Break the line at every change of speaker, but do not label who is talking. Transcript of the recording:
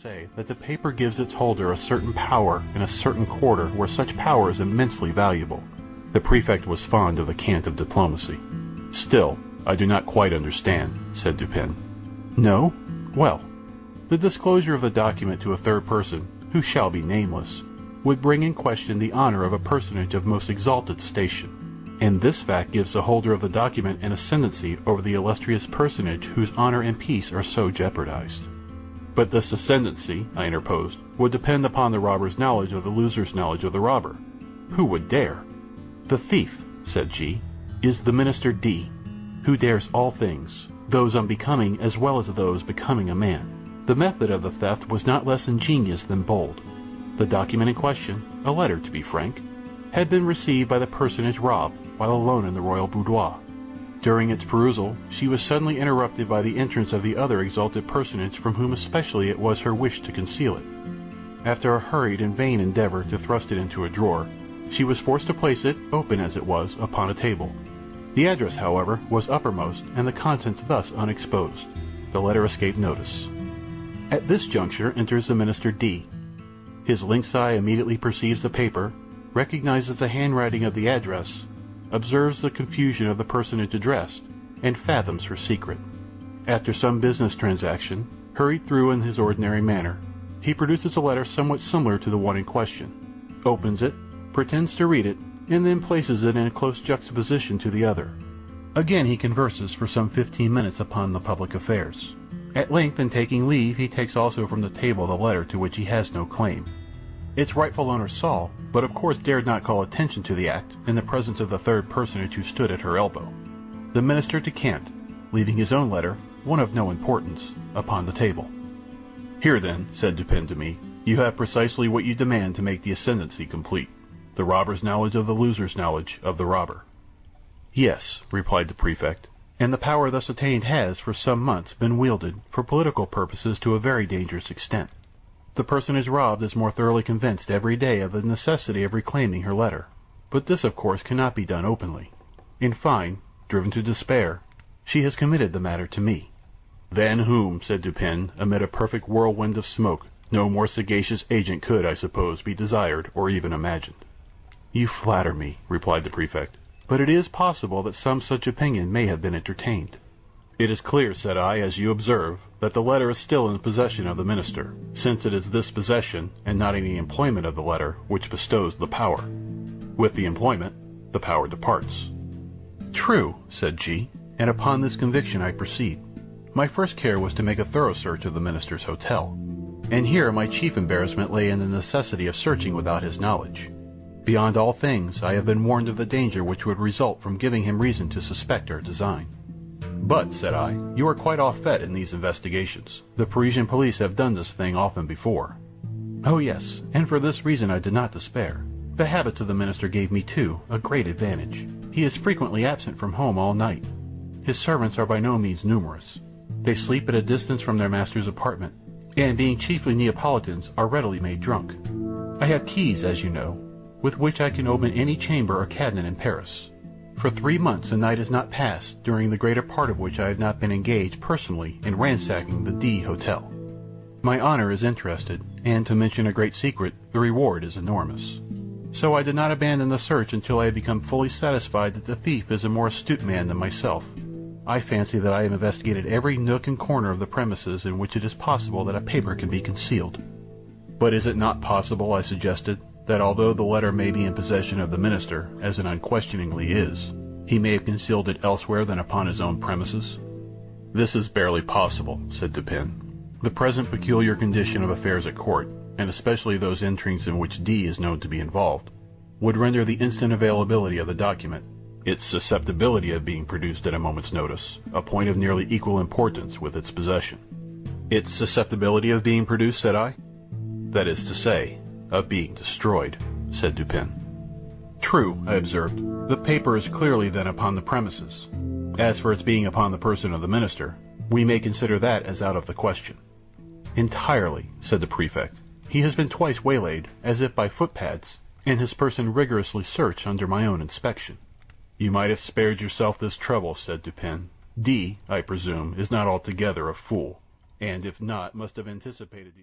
say that the paper gives its holder a certain power in a certain quarter where such power is immensely valuable. The prefect was fond of the cant of diplomacy. Still, I do not quite understand, said Dupin. No? Well, the disclosure of the document to a third person, who shall be nameless, would bring in question the honor of a personage of most exalted station, and this fact gives the holder of the document an ascendancy over the illustrious personage whose honor and peace are so jeopardized. But this ascendancy, I interposed, would depend upon the robber's knowledge of the loser's knowledge of the robber. Who would dare? The thief, said G, is the minister D, who dares all things, those unbecoming as well as those becoming a man. The method of the theft was not less ingenious than bold. The document in question, a letter to be frank, had been received by the personage robbed while alone in the royal boudoir. During its perusal, she was suddenly interrupted by the entrance of the other exalted personage from whom especially it was her wish to conceal it. After a hurried and vain endeavor to thrust it into a drawer, she was forced to place it, open as it was, upon a table. The address, however, was uppermost, and the contents thus unexposed. The letter escaped notice. At this juncture enters the minister D. His lynx eye immediately perceives the paper, recognizes the handwriting of the address, observes the confusion of the personage addressed, and fathoms her secret. After some business transaction, hurried through in his ordinary manner, he produces a letter somewhat similar to the one in question, opens it, pretends to read it, and then places it in a close juxtaposition to the other. Again he converses for some 15 minutes upon the public affairs. At length, in taking leave, he takes also from the table the letter to which he has no claim. Its rightful owner saw, but of course dared not call attention to the act in the presence of the third personage who stood at her elbow. The minister decamped, leaving his own letter, one of no importance, upon the table. Here then, said Dupin to me, you have precisely what you demand to make the ascendancy complete. The robber's knowledge of the loser's knowledge of the robber. Yes, replied the prefect, and the power thus attained has, for some months, been wielded, for political purposes to a very dangerous extent. The personage robbed is more thoroughly convinced every day of the necessity of reclaiming her letter, but this of course cannot be done openly. In fine, driven to despair, she has committed the matter to me. Than whom, said Dupin, amid a perfect whirlwind of smoke, no more sagacious agent could, I suppose, be desired or even imagined. You flatter me, replied the prefect, but it is possible that some such opinion may have been entertained. It is clear, said I, as you observe, that the letter is still in the possession of the minister, since it is this possession, and not any employment of the letter, which bestows the power. With the employment, the power departs. True, said G, and upon this conviction I proceed. My first care was to make a thorough search of the minister's hotel, and here my chief embarrassment lay in the necessity of searching without his knowledge. Beyond all things, I have been warned of the danger which would result from giving him reason to suspect our design. But, said I, you are quite au fait in these investigations. The Parisian police have done this thing often before. Oh yes, and for this reason I did not despair. The habits of the minister gave me, too, a great advantage. He is frequently absent from home all night. His servants are by no means numerous. They sleep at a distance from their master's apartment, and being chiefly Neapolitans, are readily made drunk. I have keys, as you know, with which I can open any chamber or cabinet in Paris. For 3 months a night has not passed, during the greater part of which I have not been engaged personally in ransacking the D Hotel. My honor is interested, and to mention a great secret, the reward is enormous. So I did not abandon the search until I had become fully satisfied that the thief is a more astute man than myself. I fancy that I have investigated every nook and corner of the premises in which it is possible that a paper can be concealed. But is it not possible, I suggested, that although the letter may be in possession of the minister, as it unquestioningly is, he may have concealed it elsewhere than upon his own premises? This is barely possible, said Dupin. The present peculiar condition of affairs at court, and especially those intrigues in which D is known to be involved, would render the instant availability of the document, its susceptibility of being produced at a moment's notice, a point of nearly equal importance with its possession. Its susceptibility of being produced, said I? That is to say, of being destroyed, said Dupin. True, I observed. The paper is clearly then upon the premises. As for its being upon the person of the minister, we may consider that as out of the question. Entirely, said the prefect. He has been twice waylaid, as if by footpads, and his person rigorously searched under my own inspection. You might have spared yourself this trouble, said Dupin. D, I presume, is not altogether a fool, and if not, must have anticipated these...